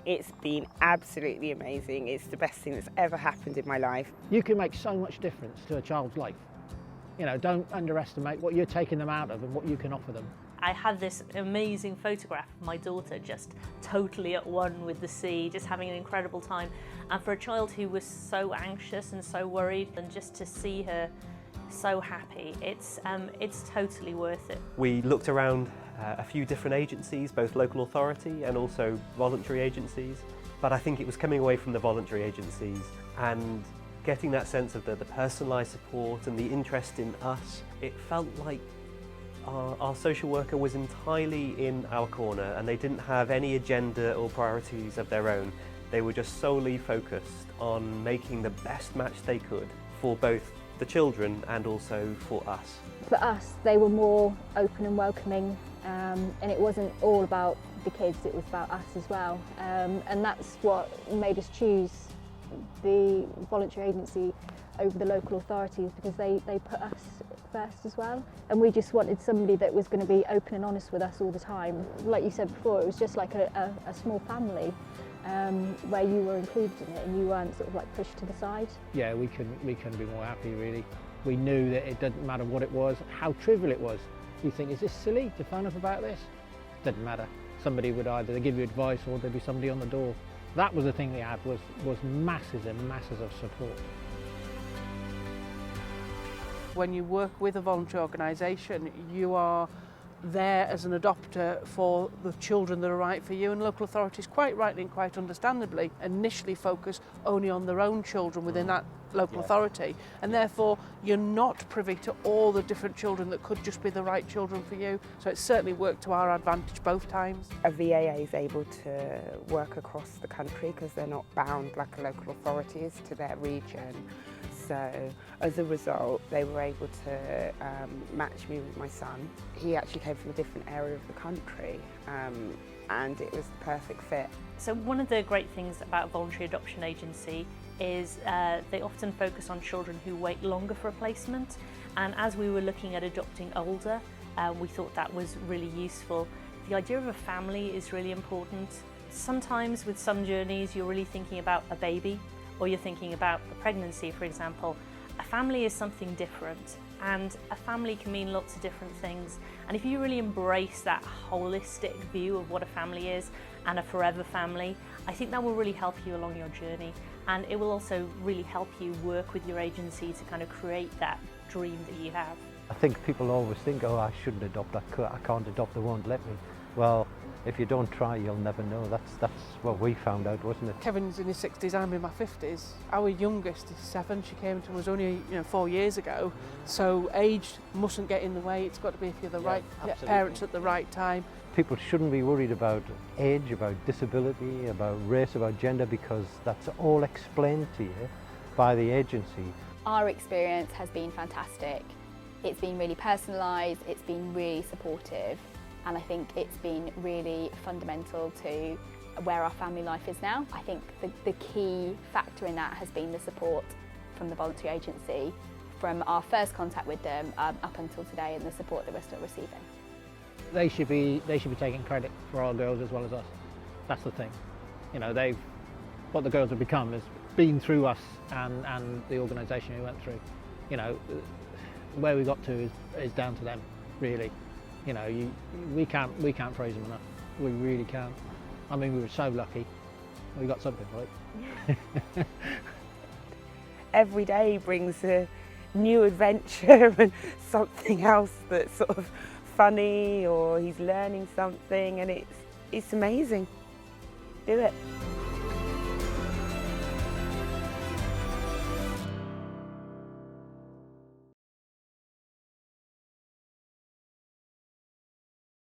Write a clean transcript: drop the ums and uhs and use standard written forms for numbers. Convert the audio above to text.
It's been absolutely amazing. It's the best thing that's ever happened in my life. You can make so much difference to a child's life. You know, don't underestimate what you're taking them out of and what you can offer them. I had this amazing photograph of my daughter just totally at one with the sea, just having an incredible time. And for a child who was so anxious and so worried, and just to see her so happy, it's totally worth it. We looked around a few different agencies, both local authority and also voluntary agencies. But I think it was coming away from the voluntary agencies and getting that sense of the personalised support and the interest in us. It felt like our social worker was entirely in our corner, and they didn't have any agenda or priorities of their own. They were just solely focused on making the best match they could for both the children and also for us. For us, they were more open and welcoming, and it wasn't all about the kids, it was about us as well. And that's what made us choose the voluntary agency over the local authorities, because they put us first as well. And we just wanted somebody that was going to be open and honest with us all the time. Like you said before, it was just like a small family where you were included in it and you weren't sort of like pushed to the side. Yeah, we couldn't be more happy really. We knew that it didn't matter what it was, how trivial it was. You think, is this silly to phone up about this? It didn't matter. Somebody would either give you advice or there'd be somebody on the door. That was the thing they had, was masses and masses of support. When you work with a voluntary organisation, you are there as an adopter for the children that are right for you, and local authorities, quite rightly and quite understandably, initially focus only on their own children within that local authority, and therefore you're not privy to all the different children that could just be the right children for you. So it certainly worked to our advantage both times. A VAA is able to work across the country because they're not bound like a local authority is to their region. So as a result, they were able to match me with my son. He actually came from a different area of the country, and it was the perfect fit. So one of the great things about a voluntary adoption agency is they often focus on children who wait longer for a placement, and as we were looking at adopting older, we thought that was really useful. The idea of a family is really important. Sometimes with some journeys you're really thinking about a baby, or you're thinking about a pregnancy, for example. A family is something different, and a family can mean lots of different things. And if you really embrace that holistic view of what a family is and a forever family, I think that will really help you along your journey. And it will also really help you work with your agency to kind of create that dream that you have. I think people always think, oh, I shouldn't adopt, I can't adopt, they won't let me. Well, if you don't try, you'll never know. That's what we found out, wasn't it? Kevin's in his 60s, I'm in my 50s. Our youngest is 7, she came to us only 4 years ago. So age mustn't get in the way, it's got to be if you're the right parents at the right time. People shouldn't be worried about age, about disability, about race, about gender, because that's all explained to you by the agency. Our experience has been fantastic. It's been really personalised, it's been really supportive, and I think it's been really fundamental to where our family life is now. I think the key factor in that has been the support from the voluntary agency, from our first contact with them up until today, and the support that we're still receiving. They should be taking credit for our girls as well as us. That's the thing. You know, what the girls have become has been through us and the organisation we went through. You know, where we got to is down to them, really. You know, we can't praise them enough. We really can't. I mean, we were so lucky. We got something right. Every day brings a new adventure and something else that's sort of funny, or he's learning something, and it's amazing. Do it.